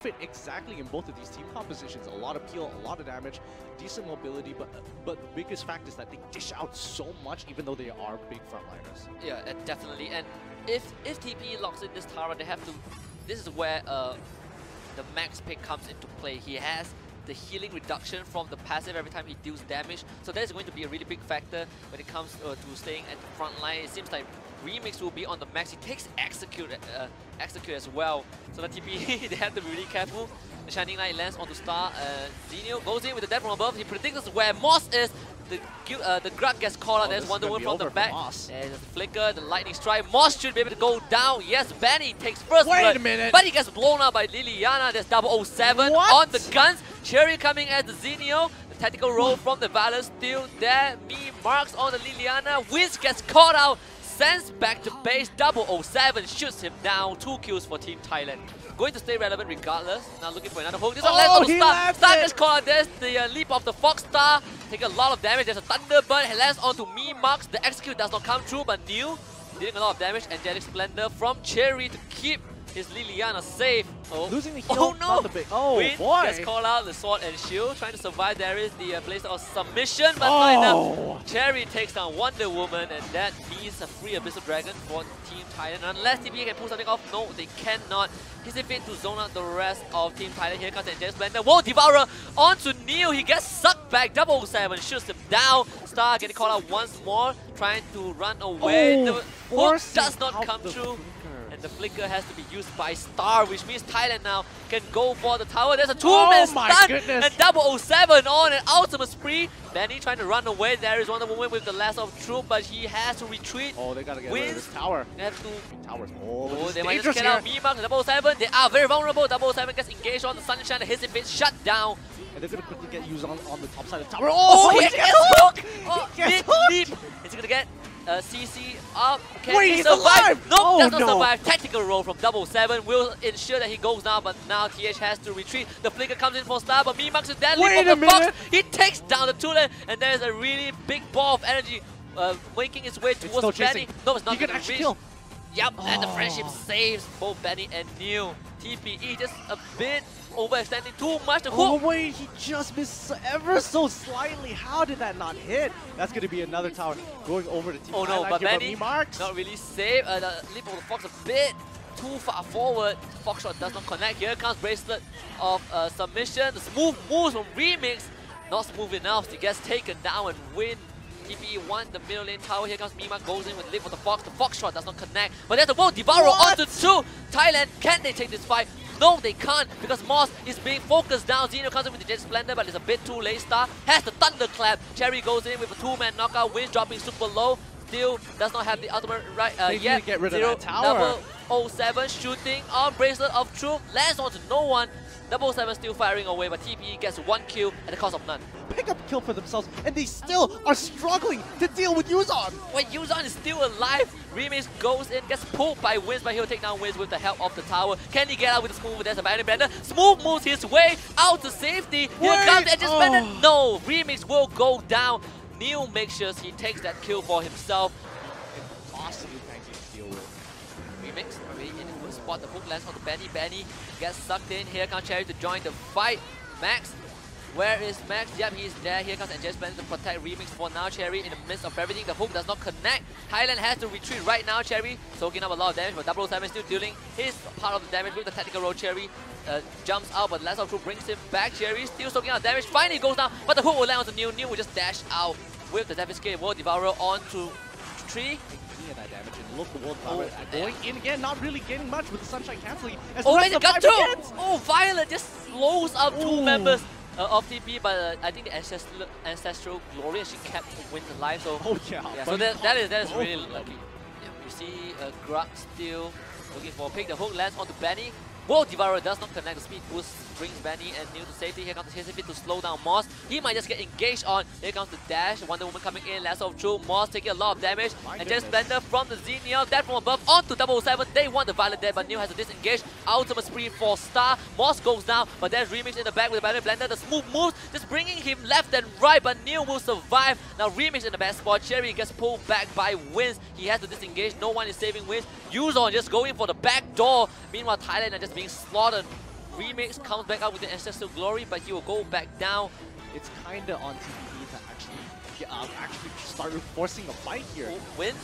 fit exactly in both of these team compositions. A lot of peel, a lot of damage, decent mobility, but the biggest fact is that they dish out so much, even though they are big frontliners. Yeah, definitely. And if TP locks in this tower, they have to. This is where the max pick comes into play. He has the healing reduction from the passive every time he deals damage, so that is going to be a really big factor when it comes to staying at the front line. It seems like Remix will be on the max. He takes execute as well, so the TP they have to be really careful. The Shining Light lands onto Star. Zenio goes in with the death from above. He predicts where Moss is. The Grug gets caught out. There's Wonder Woman from the back. There's the flicker, the lightning strike. Moss should be able to go down. Yes, Benny takes first blood. Wait a minute. But he gets blown out by Liliana. There's 007 on the guns. Cherry coming as the Zenio. The tactical roll from the Valor still there. Me marks on the Liliana. Wiz gets caught out. Sends back to base. 007 shoots him down. 2 kills for Team Thailand. Going to stay relevant regardless. Now looking for another hook. This one lands on the Star. Star gets caught out. There's the leap of the Fox Star. Take a lot of damage. There's a Thunderbird. He lands onto Me Marks. The execute does not come through, but Neil dealing a lot of damage. Angelic Splendor from Cherry to keep his Liliana safe. Oh, losing the heal. Oh no! Oh Wind boy! gets called out. The sword and shield trying to survive. There is the place of submission, but not enough. Cherry takes down Wonder Woman, and that means a free Abyssal Dragon for Team Thailand. Unless TP can pull something off, no, they cannot. He's fit to zone out the rest of Team Thailand. Here comes Angelic Splendor. Whoa, Devourer onto Neil. He gets sucked back. 007 shoots him down. Star getting called out once more, trying to run away. The hook does not come through. And the flicker has to be used by Star, which means Thailand now can go for the tower. There's a two-man stun, and 007 on an ultimate spree. Benny trying to run away. There is Wonder Woman with the last of troop, but he has to retreat. Oh, they gotta get rid of this tower. They have to. Towers. Oh, they might just get out Mimak and 007. They are very vulnerable. 007 gets engaged on the Sunshine. His defense shut down. And they're gonna quickly get used on the top side of the tower. Oh, he gets hooked! Oh, Mid-leap. Is he gonna get CC up? Can Wait, he he's survive? alive! Nope, does not survive. Tactical roll from 007 will ensure that he goes down, but now TH has to retreat. The flicker comes in for Star, but Mimax is deadly from the Fox. He takes down the Tulan, and there's a really big ball of energy making its way towards Benny. No, it's not going to reach. Yep, and the friendship saves both Benny and Neil. TPE just a bit overextending too much. The hook. Oh wait, he just missed ever so slightly. How did that not hit? That's going to be another tower going over to Team Oh no, but Benny marks. Not really safe. The leap of the Fox a bit too far forward. Fox shot does not connect. Here comes Bracelet of Submission. The smooth moves from Remix. Not smooth enough. He gets taken down and win. TPE won the middle lane tower. Here comes Mima, goes in with Leap of the Fox. The Fox shot does not connect. But there's the World Devourer onto 2. Thailand, can they take this fight? No, they can't, because Moss is being focused down. Zenio comes in with the Jet Splendor, but it's a bit too late. Star has the Thunderclap. Cherry goes in with a 2-man knockout. Wind dropping super low. Still does not have the ultimate right yet. Get rid of that tower. 007 shooting on Bracelet of Truth. Lands onto no one. 007 still firing away, but TPE gets 1 kill at the cost of none. Pick up kill for themselves, and they still are struggling to deal with Yuzon. When Yuzon is still alive, Remix goes in, gets pulled by Wiz, but he'll take down Wiz with the help of the tower. Can he get out with the Smooth? There's a Bandit Blender. Smooth moves his way out to safety. Here comes Edge's Bandit. No, Remix will go down. Neil makes sure he takes that kill for himself. Impossibly tanky to deal with. Remix already in the good spot. The hook lands on the Benny. Benny gets sucked in. Here comes Cherry to join the fight. Max. Where is Max? Yep, he's there. Here comes Angelic Splendor to protect Remix for now. Cherry in the midst of everything. The hook does not connect. Thailand has to retreat right now. Cherry soaking up a lot of damage, but 007 still dealing his part of the damage with the tactical roll. Cherry jumps out, but Last of Truth brings him back. Cherry still soaking out damage. Finally goes down, but the hook will land on the Neil. Neil will just dash out with the Devastating World Devourer onto 3. That damage, and look, the World Devourer going in again, not really getting much with the Sunshine cancelling. Oh, they got 2! Oh, Violet just slows up 2 members of TP, but I think the ancestral glory actually kept Wind alive. So so that is really lucky. Yeah, you see Grug still looking for a pick. The hook lands onto Benny. World Devourer does not connect. The speed boost brings Benny and Neil to safety. Here comes the Hesitate to slow down Moss. He might just get engaged on. Here comes the dash. Wonder Woman coming in. Last of True. Moss taking a lot of damage. And just Splendor from the Zenio. Death from above onto 007. They want the Violet dead, but Neil has to disengage. Ultimate spree for Star. Moss goes down, but there's Remix in the back with the Violet Blender. The smooth moves just bringing him left and right, but Neil will survive. Now Remix in the bad spot. Cherry gets pulled back by Wins. He has to disengage. No one is saving Wins. Yuzon just going for the back door. Meanwhile, Thailand are just being slaughtered. Remix comes back up with the Ancestral Glory, but he will go back down. It's kind of on TPE to actually start forcing a fight here. Wins.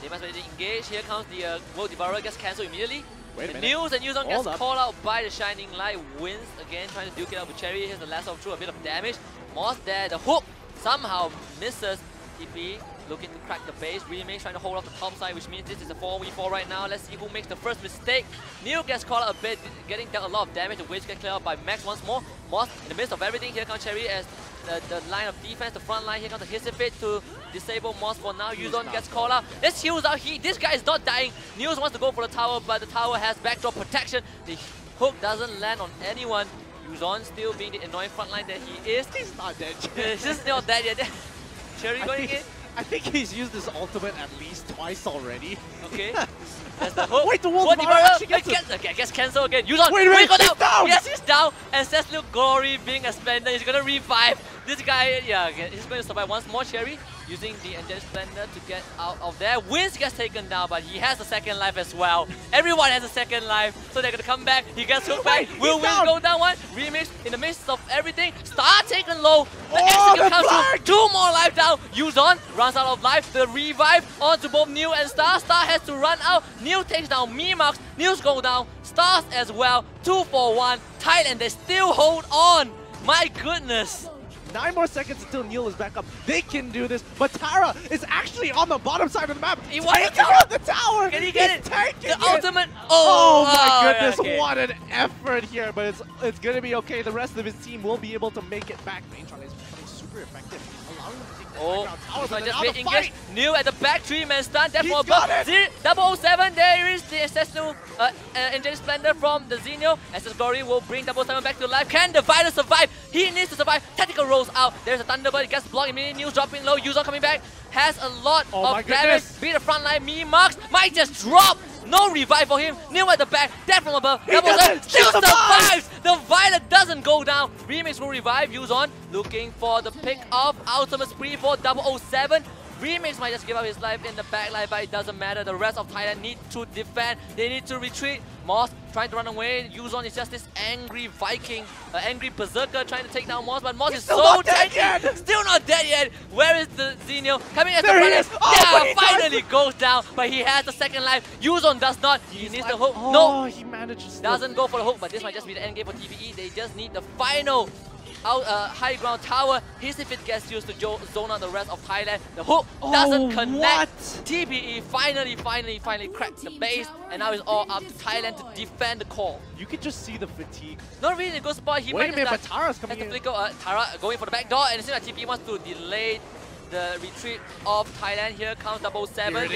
They must be engaged. Here comes the World Devourer, gets cancelled immediately. Wait a minute. News and Yuzon gets called out by the Shining Light. Wins again, trying to duke it out with Cherry. Here's the last of through a bit of damage. Moss there, the hook somehow misses. TP looking to crack the base. Remix trying to hold off the top side, which means this is a 4v4 right now. Let's see who makes the first mistake. Neil gets caught out a bit, getting dealt a lot of damage. The waves get cleared out by Max once more. Moss in the midst of everything. Here comes Cherry as the line of defense, the front line. Here comes the Hissifit to disable Moss for now. Yuzon gets called out. Let's heals out. This guy is not dying. Niels wants to go for the tower, but the tower has backdrop protection. The hook doesn't land on anyone. Yuzon still being the annoying front line that he is. He's not dead yet. He's just not dead yet. Cherry going in. I think he's used his ultimate at least twice already. Okay. That's the hook. Wait, the World Devourer actually gets cancelled again. Yuzon, wait a minute, he's down! Yes, he's down. Ancestral Glory being a Splendor. He's gonna revive. This guy, yeah, he's going to survive once more. Cherry using the Angelic Splendor to get out of there. Wins gets taken down, but he has a second life as well. Everyone has a second life, so they're gonna come back. He gets hooked back. Will Wins go down one? Remix in the midst of everything. Star taken low. The execute comes through. 2 more life down. Yuzon runs out of life. The revive onto both Neil and Star. Star has to run out. Neil takes down Mimax. Neil's go down. Stars as well. 2 for 1. Thailand, they still hold on. My goodness. 9 more seconds until Neil is back up. They can do this, but Tara is actually on the bottom side of the map. He wants the tower. Can he get it? The ultimate. Oh my goodness, okay. What an effort here, but it's gonna be okay. The rest of his team will be able to make it back. Maintron is becoming super effective, allowing him to take the background tower, but just now the fight. Neil at the back, 3-man stun, death for got above. it. 007, there is the Ancestral Angelic Splendor from the Xenio. Ancestral Glory will bring 007 back to life. Can the Valor survive? He needs to survive. Tactical rolls out. There's a Thunderbird, it gets blocked immediately. Neil's dropping low. Yuzon coming back. Has a lot of damage. Beat the front line. Mimax might just drop. No revive for him. Neil at the back. Death from above. 007 still survives. The Violet doesn't go down. Remix will revive. Yuzon looking for the pick of ultimate spree for 007. Remix might just give up his life in the backline, but it doesn't matter. The rest of Thailand need to defend. They need to retreat. Moss trying to run away. Yuzon is just this angry Viking, angry berserker trying to take down Moss, but Moss is so tanky. Still not dead yet. Where is the Xenio? Coming as the front. Yeah, finally goes down, but he has the second life. Yuzon does not. He needs the hook. No, he manages. Doesn't go for the hook, but this might just be the end game for TPE. They just need the final high ground tower. Hissifit gets used to zone out the rest of Thailand. The hook doesn't connect. TPE finally cracks the base, and now it's all up to Thailand to defend the core. You can just see the fatigue. Not really a good spot. He Wait a minute, but Tara's coming in. Tara going for the back door, and it seems like TPE wants to delay the retreat of Thailand. Here comes 007.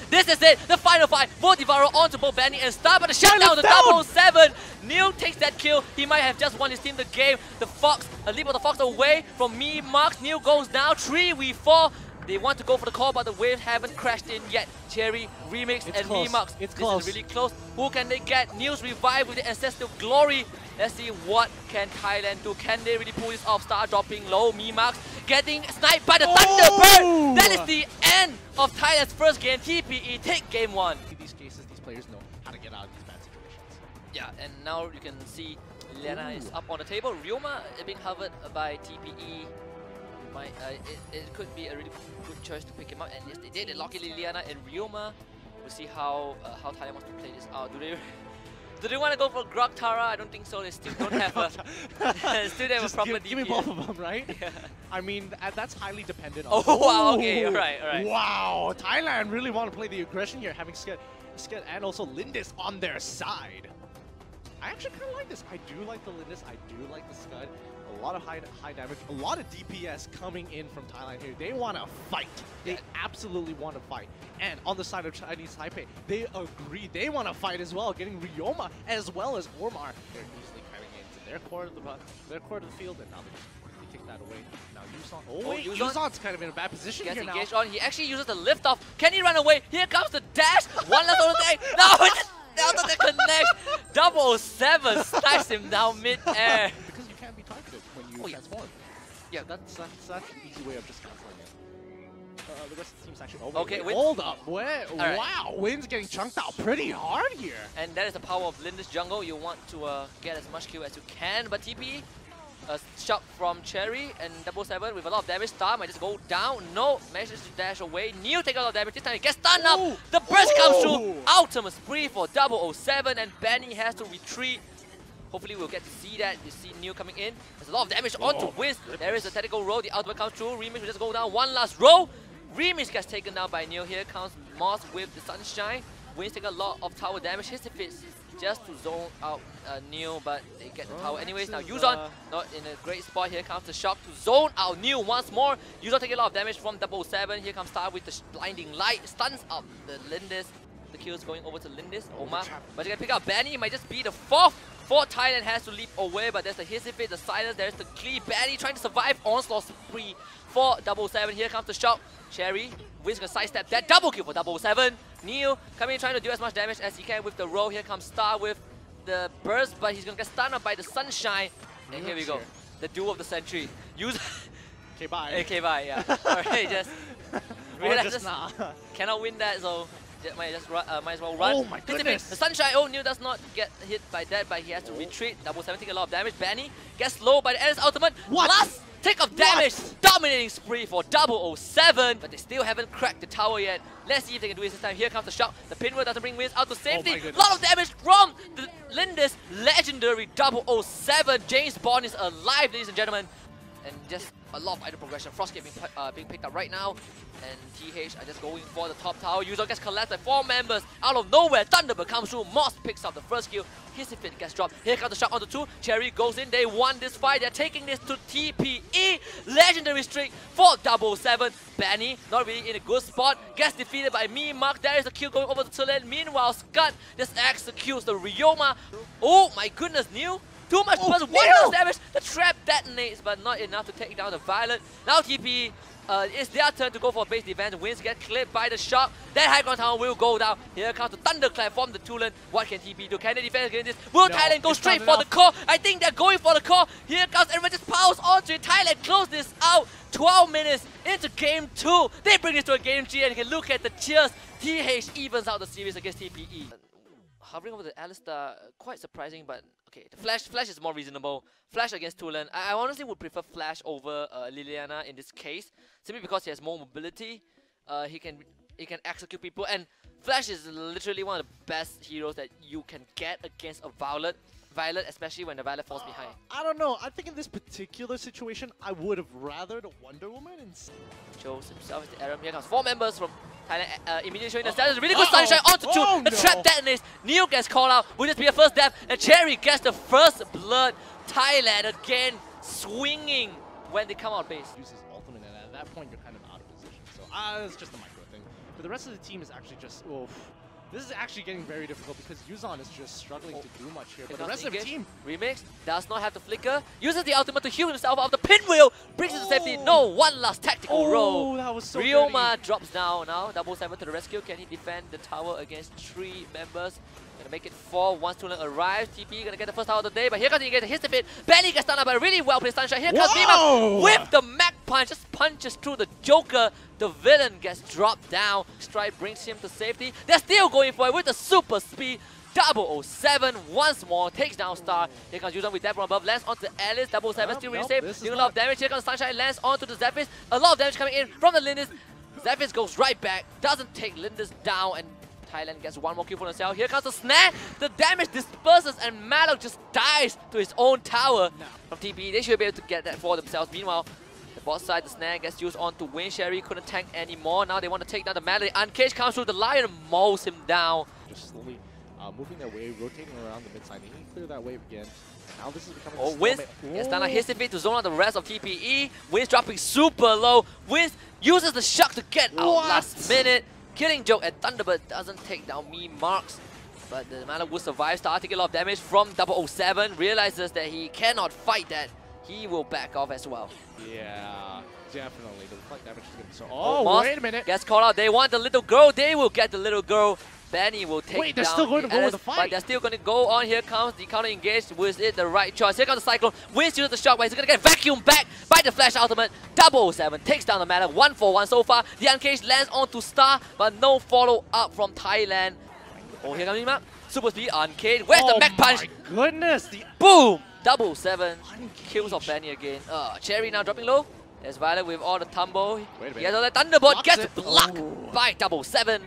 This is it. The final fight. World Devourer onto both Benny and Star, but the shutdown to 007. Neil takes that kill. He might have just won his team the game. The Fox, a leap of the Fox away from Mimax. Neil goes down. 3v4. They want to go for the call, but the waves haven't crashed in yet. Cherry, Remix, and Mimax. It's close. This is really close. Who can they get? Neil's revive with the Ancestral Glory. Let's see what can Thailand do. Can they really pull this off? Star dropping low. Mimax getting sniped by the Thunderbird. That is the end of Thailand's first game. TPE take game 1. In these cases, these players know how to get out of these bad situations. Yeah, and now you can see Liliana is up on the table. Ryoma being covered by TPE. It could be a really good choice to pick him up, and yes, they did. They lock in Liliana and Ryoma. We'll see how Thailand wants to play this out. Do they want to go for Grog Tara? I don't think so. They still don't have a proper DPS. Give me both of them, right? Yeah. I mean, that's highly dependent on. Oh wow! Okay, all right. Wow, Thailand really want to play the aggression here, having Sked and also Lindis on their side. I actually kind of like this. I do like the Lindis. I do like the Scud. A lot of high damage, a lot of DPS coming in from Thailand here. They want to fight. They absolutely want to fight. And on the side of Chinese Taipei, they agree. They want to fight as well, getting Ryoma as well as Ormar. They're easily cutting into their core of the field, and now they take that away. Now Yuzon's kind of in a bad position here now. On. He actually uses the lift off. Can he run away? Here comes the dash. One last little thing. No, it just down to the connect. 007 snipes him down mid-air. Because you can't be targeted when you transform. Yeah, that's an easy way of just canceling it. the rest of the team's actually... Oh, okay, wait, hold up. Wait, right. Wow, Wynn's getting chunked out pretty hard here. And that is the power of Linda's jungle. You want to get as much kill as you can, but TP, shot from Cherry and 777 with a lot of damage. Star might just go down. No, manages to dash away. Neil take a lot of damage. This time he gets stunned up. The burst comes through. Ultimate spree for 007, and Benny has to retreat. Hopefully we'll get to see that. You see Neil coming in. There's a lot of damage onto Wiz. There is a tactical roll. The ultimate comes through. Remix will just go down. One last roll. Remix gets taken down by Neil. Here comes Moss with the Sunshine. Wiz take a lot of tower damage. Hits if it's just to zone out Neil, but they get the tower anyways. Now Yuzon not in a great spot. Here comes the shock to zone out Neil once more. Yuzon taking a lot of damage from 007. Here comes Star with the blinding light. Stuns up the Lindis. The kills going over to Lindis. Oma. But you can pick up Benny. Might just be the fourth. Thailand has to leap away, but there's the Hissifit, the silence, there's the cleave. Benny trying to survive Onslaught spree for 777. Here comes the shock. Cherry, Wiz gonna sidestep that. Double kill for 777. Neil coming in trying to do as much damage as he can with the roll. Here comes Star with the burst, but he's gonna get stunned up by the Sunshine. And here we go. The duel of the century. Use Okay, bye. Okay, bye, yeah. Alright, just cannot win that, so might as well run. Oh my goodness! The Sunshine, Neil does not get hit by that, but he has to retreat. 777 taking a lot of damage. Benny gets slow by the Endless Ultimate. What? Last take of damage! Dominating spree for 007, but they still haven't cracked the tower yet. Let's see if they can do it this time. Here comes the shock. The pinwheel doesn't bring Wiz out to safety. A lot of damage from the Lindis legendary 007. James Bond is alive, ladies and gentlemen. And just a lot of idle progression. Frostgate being picked up right now. And TH are just going for the top tower. Yuzon gets collapsed by 4 members. Out of nowhere, Thunderbird comes through. Moss picks up the first kill. Hissifit gets dropped. Here comes the shot onto 2. Cherry goes in. They won this fight. They're taking this to TPE. Legendary streak for 777. Benny, not really in a good spot. Gets defeated by me, Mark. There is a kill going over to Thailand. Meanwhile, Scud just executes the Ryoma. Oh my goodness, Neil. Too much plus 1 less damage. The trap detonates, but not enough to take down the Violet. Now TP, it's their turn to go for base defense. Wins get clipped by the shock. That high ground tower will go down. Here comes the Thunderclap from the Tulan. What can TP do? Can they defend against this? Will Thailand go straight for the core? I think they're going for the core. Here comes everyone just piles onto it. Thailand close this out. 12 minutes into game 2. They bring this to a game 3, and you can look at the cheers. TH evens out the series against TPE. Hovering over the Alistar, quite surprising, but okay, the Flash is more reasonable. Flash against Tulan, I honestly would prefer Flash over Liliana in this case, simply because he has more mobility. He can execute people, and Flash is literally one of the best heroes that you can get against a Violet, especially when the Violet falls behind. I don't know. I think in this particular situation, I would have rather the Wonder Woman. Chose himself as the Aram. Here comes 4 members from Thailand immediately showing the status. Really good Sunshine onto 2. The trap detonates. Neil gets called out. Will this be a first death? And Cherry gets the first blood. Thailand again swinging when they come out base. Uses ultimate, and at that point you're kind of out of position. So it's just a micro thing. But the rest of the team is actually just this is actually getting very difficult because Yuzon is just struggling to do much here. But the rest of the team... Remix does not have to flicker. Uses the ultimate to heal himself out of the pinwheel. Brings it to safety. No, one last tactical roll. That was so Ryoma drops down now. 777 to the rescue. Can he defend the tower against 3 members? Gonna make it 4 once Tulan arrives. TP gonna get the first tower of the day. But here comes the Hissifit. Benny gets stunned up by a really well played Sunshine. Here comes Mima with the Mac Punch. Just punches through the Joker. The villain gets dropped down. Stride brings him to safety. They're still going for it with the super speed. 007 once more takes down Star. Here comes Yuzon with that from above. Lands onto Alice. 007 still really safe. Doing a lot of damage. Here comes Sunshine. Lands onto the Zephyrus. A lot of damage coming in from the Lindis. Zephyrus goes right back. Doesn't take Lindis down. And Thailand gets 1 more kill for themselves. Here comes the snare. The damage disperses and Malok just dies to his own tower. From TP, they should be able to get that for themselves. Meanwhile, the bot side, the snare gets used on to win. Sherry couldn't tank anymore. Now they want to take down the Malok. Uncaged comes through. The Lion mauls him down. Just slowly moving their way, rotating around the mid side. They need to clear that wave again. Now this is becoming Wiz gets down a Hissifit to zone out the rest of TPE. Wiz dropping super low. Wiz uses the shock to get out last minute. Killing joke, and Thunderbird doesn't take down me marks. But the Malok will survive. Star taking a lot of damage from 007. Realizes that he cannot fight that. He will back off as well. Yeah, definitely. The reflect damage is going to be so... Moss wait a minute. Gets called out. They want the little girl. They will get the little girl. Benny will take Wait, they're down still going to go with the but fight. they're still going to go on. Here comes the counter engage. Was it the right choice? Here comes the Cyclone. Wins uses the shock, but he's going to get vacuum back by the Flash Ultimate. 007 takes down the Matter. 1-for-1 so far. The Uncaged lands onto Star, but no follow-up from Thailand. Oh, here comes the map. Super Speed Uncaged. Where's the Mech Punch? Oh my goodness! Boom! 007 kills off Benny again. Cherry now dropping low. There's Valor with all the tumble. Wait a minute. He has all the Thunderbolt. Gets it. blocked Oh. by 007.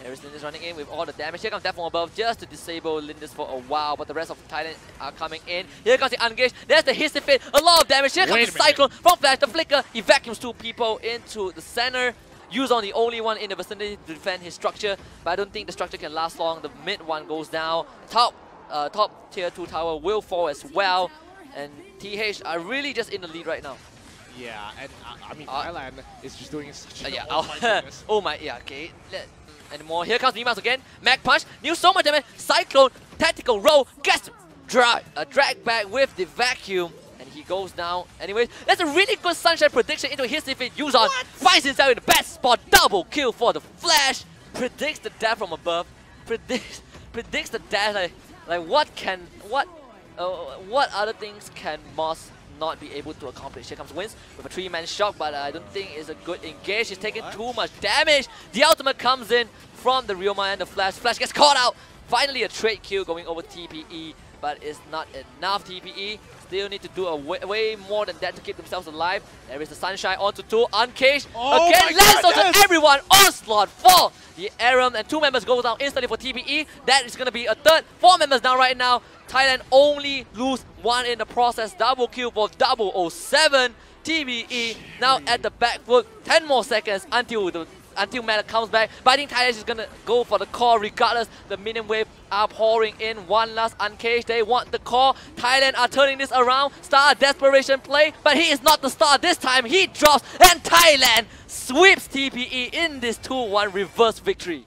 There is Lindis running in with all the damage. Here comes Death from above just to disable Lindis for a while, but the rest of Thailand are coming in. Here comes the Ungage. There's the Hissy Fit. A lot of damage. Here comes the Cyclone from Flash. The Flicker. He vacuums 2 people into the center. Yuzon the only one in the vicinity to defend his structure, but I don't think the structure can last long. The mid one goes down. Top tier 2 tower will fall as well. And TH are really just in the lead right now. Yeah, and I mean, Thailand is just doing such a... Yeah, oh my goodness. oh my, yeah, okay. Anymore. Here comes Mimas again. Mag Punch. New so much damage. Cyclone. Tactical roll. Gets drag back with the vacuum. And he goes down. Anyways, that's a really good Sunshine prediction into his defeat. Yuzon finds himself in the best spot. Double kill for the Flash. Predicts the death from above. Predicts the death. Like what other things can Moss not be able to accomplish? Here comes Wins with a 3-man shock, but I don't think it's a good engage. He's taking too much damage. The ultimate comes in from the Ryoma and the Flash. Flash gets caught out. Finally a trade kill going over TPE, but it's not enough. TPE still need to do way more than that to keep themselves alive. There is the Sunshine onto 2. Uncaged again lands onto everyone. Onslaught for the Aram, and 2 members go down instantly for TPE. That is going to be a third. 4 members down right now. Thailand only lose 1 in the process. Double kill for 007. TPE now at the back foot. 10 more seconds until Matter comes back. But I think Thailand is gonna go for the core regardless. The minion wave are pouring in. One last Uncaged. They want the core. Thailand are turning this around. Star desperation play, but he is not the star this time. He drops, and Thailand sweeps TPE in this 2-1 reverse victory.